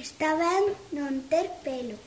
Está ben non ter pelo.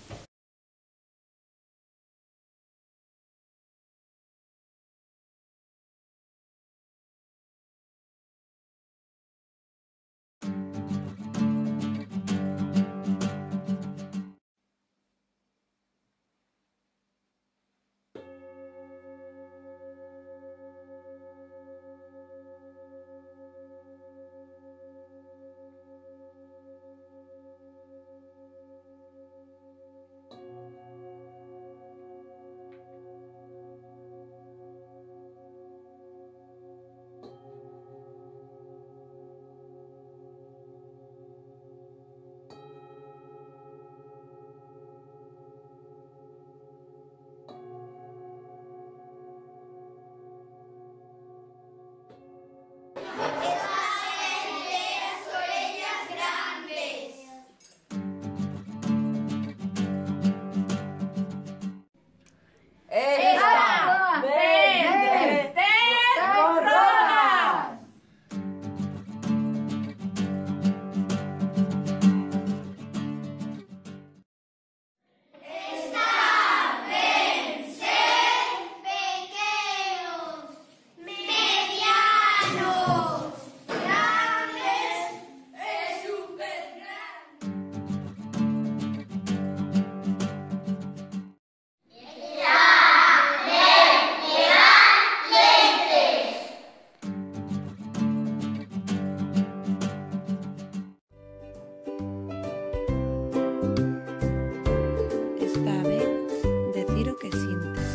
Está ben decir o que sintes.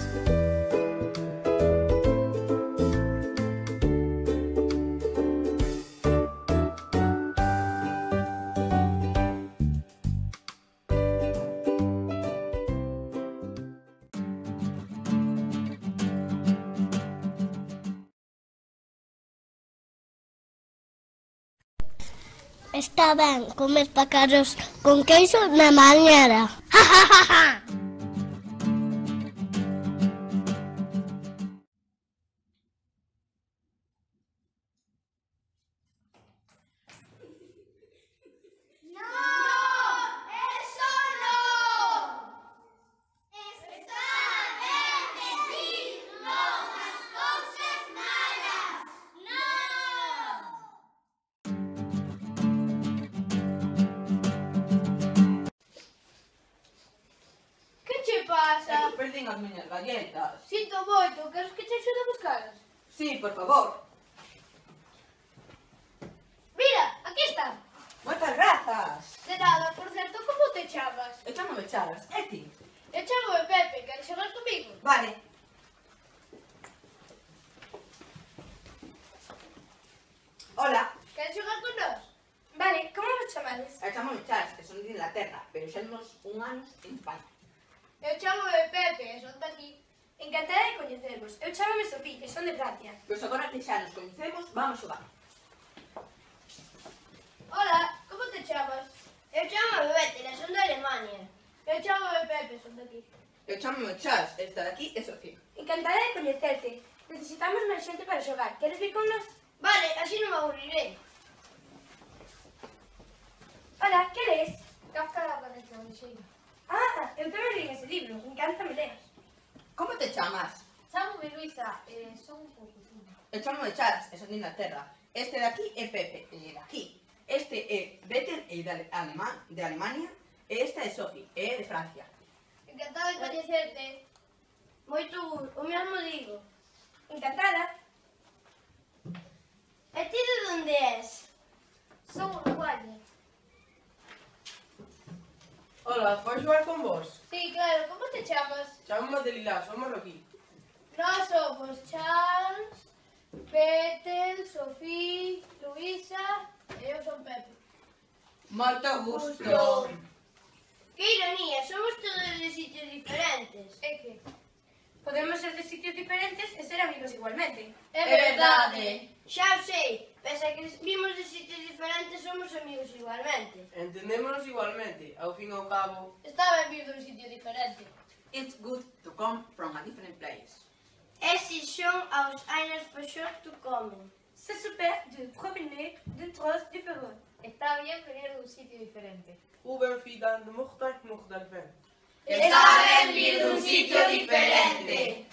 Está ben comer pacarros con queixo na mañara. Ja, ja, ja, ja. Pasa? Perdín as miñas galletas. Sinto moito, queres que te axude a buscalas? Sí, por favor. Mira, aquí están. Moitas grazas. De nada, por certo, como te chamas? Eu chamo Charas. E ti? Eu chamo de Pepe, queres xogar comigo? Vale. Hola. Queres xogar con nós? Vale, como vos chamades? Eu chamo Charas, que son de Inglaterra, pero xa temos un anos en España. Eu chamo de Pepe, e son de aquí. Encantada de coñecervos. Eu chamo Sofía, e son de Francia. Pois agora que xa nos coñecemos, vamos xogar. Hola, como te chamas? Eu chamo de Betel, e son de Alemania. Eu chamo de Pepe, son de aquí. Eu chamo Charas, esta de aquí é Sofía. Encantada de coñecerte. Necesitamos máis xente para xogar. Queres vir con nós? Vale, así non me aburriré. Hola, que lees? Kafka la Valentina Mexeira. Ah, eu tamén leí ese libro. Encántame leas. Como te chamas? Chamo-me Luisa, son un pouco. Eu chamo Charas, e son de Inglaterra. Este de aquí é Pepe, e de aquí. Este é Betel, e de Alemania. E esta é Sofía, e é de Francia. Encantada de coñecerte. Moito o mesmo digo. Encantada. E ti de onde és? Son uruguaya. Hola, podes xogar con vos? Sí, claro. Como te chamas? Chámame de Lilás, somos aquí. Nós somos Charles, Betel, Sofía, Luisa e eu son Pepe. Moito gusto. Que ironía, somos todos de sitios diferentes. É que podemos ser de sitios diferentes e ser amigos igualmente. É verdade. Xa o sei, pese a que vimos de sitios diferentes somos amigos igualmente. Entendémonos igualmente, ao fin e ao cabo. Está ben vir dun sitio diferente. It's good to come from a different place. Esses son aos anos fechos que comem. C'est super de promener de trosses différents. Está bien venir de un sitio diferente. وبن في دند مختلفين. Está ben vir dun sitio diferente.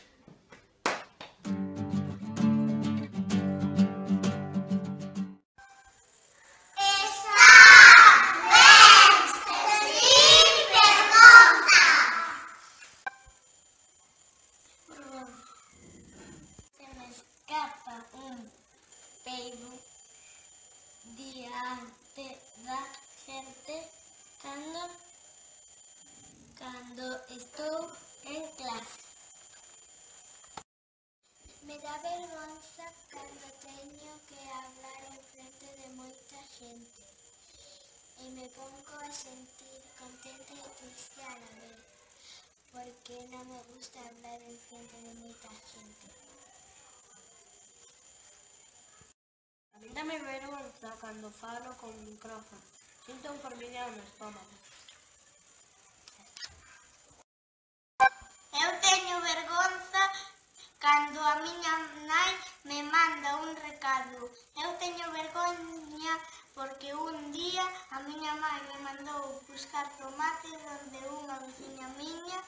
Se me escapa un peido diante da gente cando estou en clase. Me dá vergonza cando teño que hablar en frente de moita xente e me pongo a sentir contenta e triste a la vez, porque non me gusta hablar en frente de moita xente. A mí dame vergonza cando falo con micrófono. Sinto un formigueo no estómago. Eu teño vergonza cando a miña nai me manda un recado. Eu teño vergoña porque un día a miña mãe me mandou buscar tomates onde unha veciña miña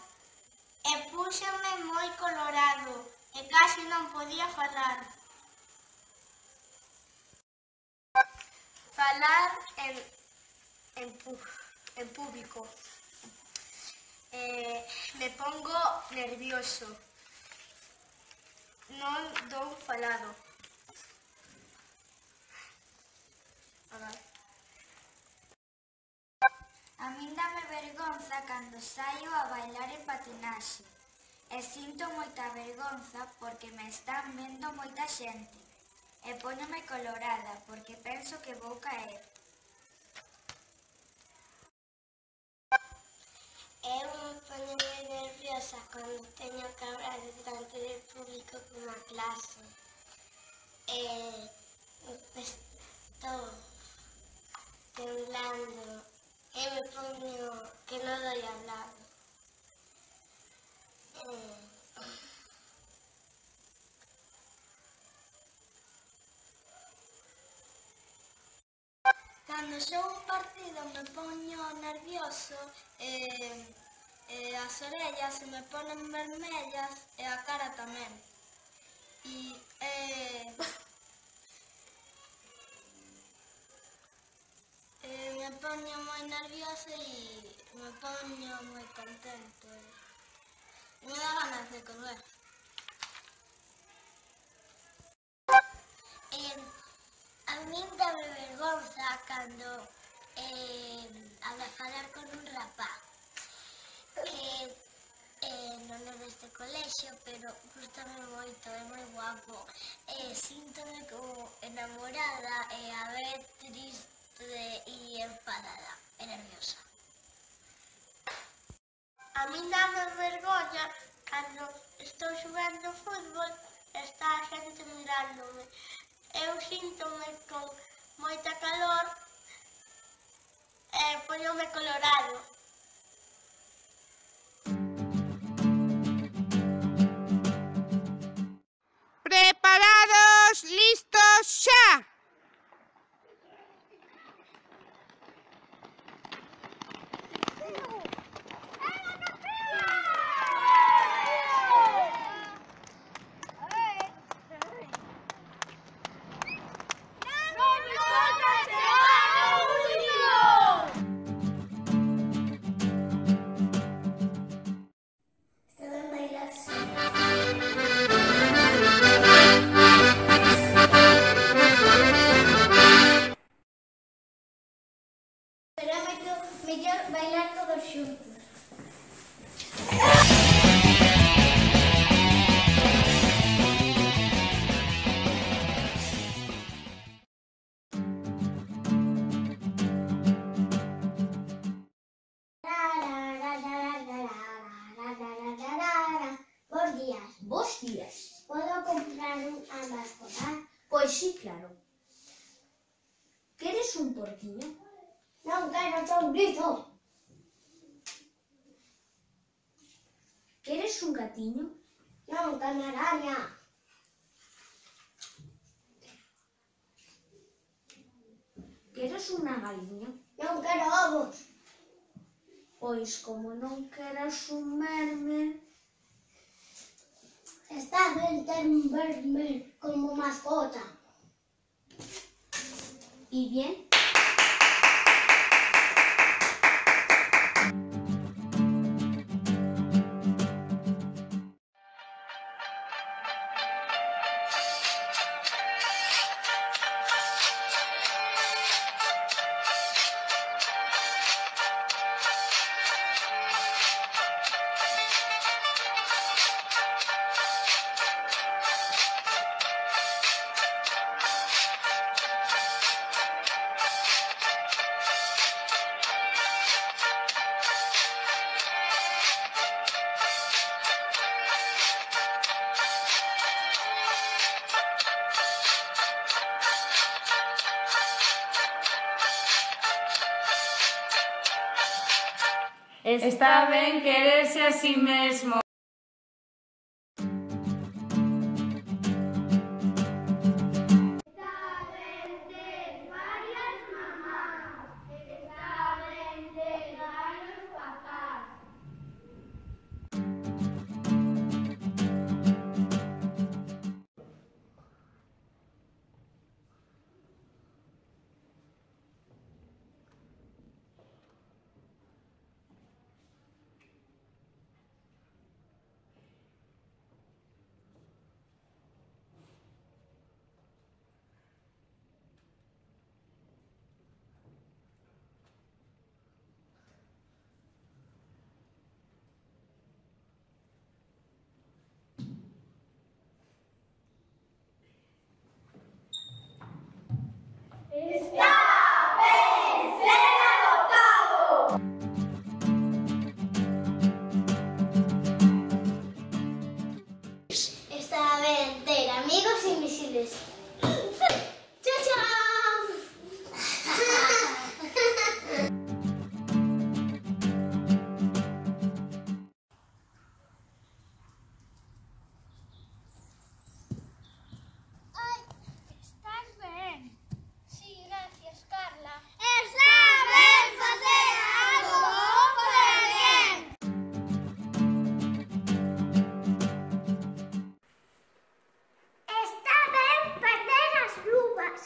e púxome moi colorado e casi non podía falar. Falar en público. Me pongo nervioso. Non dou falado. A min dame vergonza cando saio a bailar en patinaxe. E sinto moita vergonza porque me están vendo moita xente. E póñome colorada porque penso que vou caer. Eu me poño moi nerviosa cando teño que hablar diante del público cunha clase. Estou temblando e me poño que non doi hablado. Cando xogo un partido me poño nervioso e as orellas se me ponen vermellas e a cara tamén. Me poño moi nervioso e me poño moi contento. Me dá ganas de correr. A min dame vergonza cando a de falar con un rapaz que non é deste colexio, pero gustame moito, é moi guapo. Síntome como enamorada e a vez triste e enfadada e nerviosa. A min dame vergoña cando estou xogando fútbol e está a xente mirándome. Eu síntome con moita calor e póñome colorado. ¡Preparados! ¡Listos! ¡Ya! Saben bailar pero é moito mellor bailar todos xuntos. Bos días. Bos días. Podo comprar unha mascota? Pois sí, claro. Queres un porquiño? Non quero chourizo. Queres un gatiño? Non quero araña. Queres unha galiña? Non quero ovos. Pois como non queres un verme, Está ben ter un verme como mascota. ¿y bien? Está ben quererse a sí mesmo. Está ben ter amigos invisibles. Estás ben? Sí, gracias, Carla. Está ben facer algo por alguén. Está ben perder as luvas.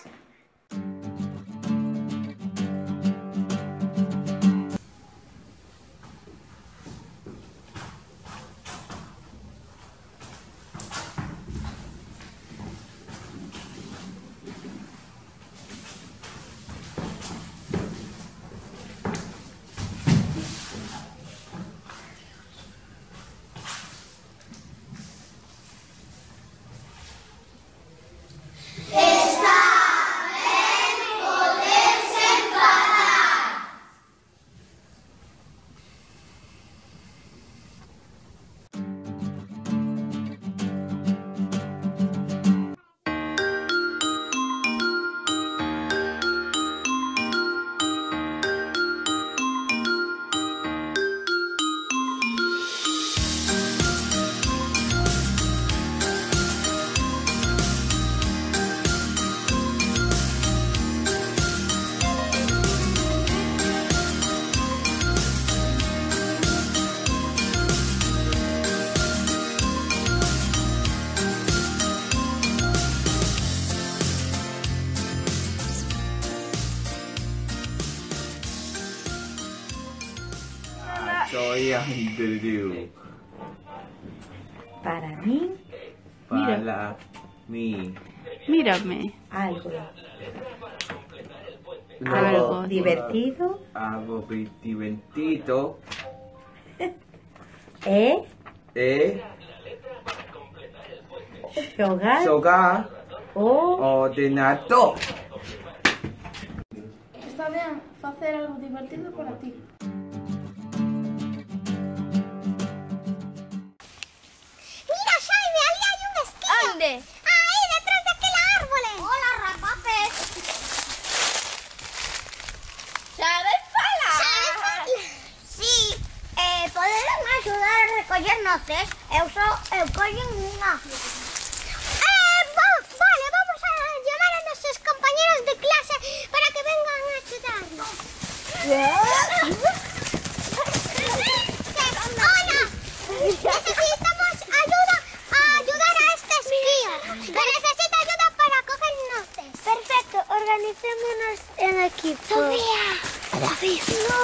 Soy Andrew. Para mí, Para mí. Mírame. algo Algo divertido Algo divertido es xogar o ordenador. Está ben facer algo divertido para ti. Mira, Xaime, ali hai un esquí. Onde? Aí, detrás daquela árbole. Hola, rapaces. Sabes falar? Sí, poderon axudar a recoller noces? Eu collen unha. Vale, vamos a llamar a nosos compañeros de clase para que vengan ¡Hola! Necesitamos ayudar a estos tíos. Pero necesito ayuda para coger notes. Perfecto, organicémonos en equipo. ¡Sofía! ¡Sofía! ¡No!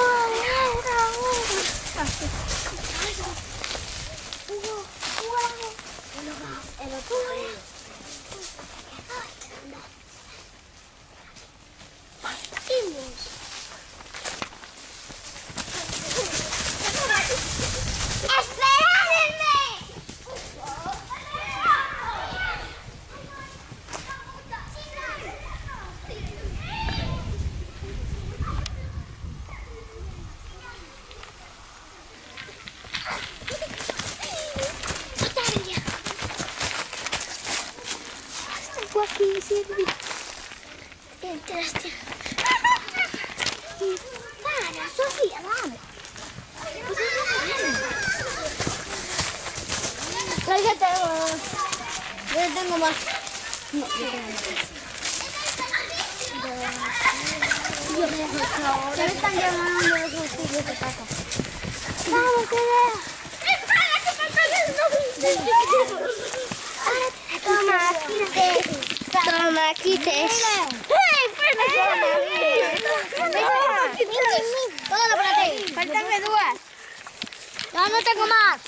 Aquí, Silvi. Entraste. Para, Sofía, vamos. Yo tengo más. No, yo tengo más. Ya me están llamando los auxilios de casa. Vamos, que vea. ¡Espera, que me Toma, quites. Toma, quites. Todo para ti. Faltanme dúas. No, no tengo más.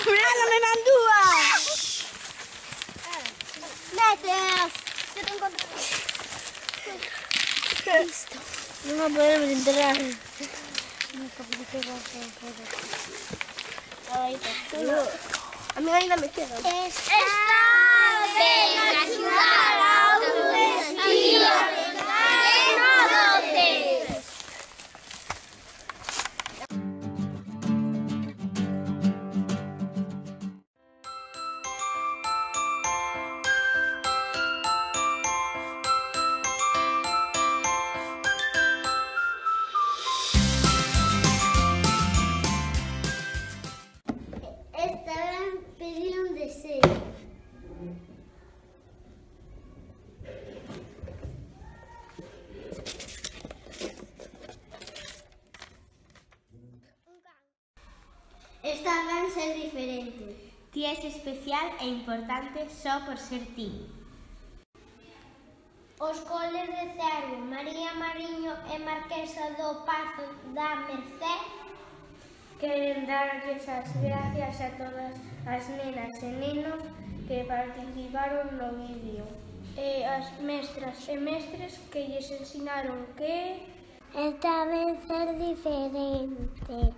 ¡Regálame las dúas! ¡Metes! Yo tengo... Listo. No podemos entrar. A mí ainda me queda. Está bien ayudar a un vecino que no conoces. Estaban pidiendo un deseo. Esta van ser diferente. Ti és especial e importante só por ser ti. Os coles de Cervo, María Mariño e Marquesa do Pazo da Mercé queren darlles as gracias a todas as nenas e nenos que participaron no vídeo e as mestras e mestres que lles ensinaron que esta vez ser diferente.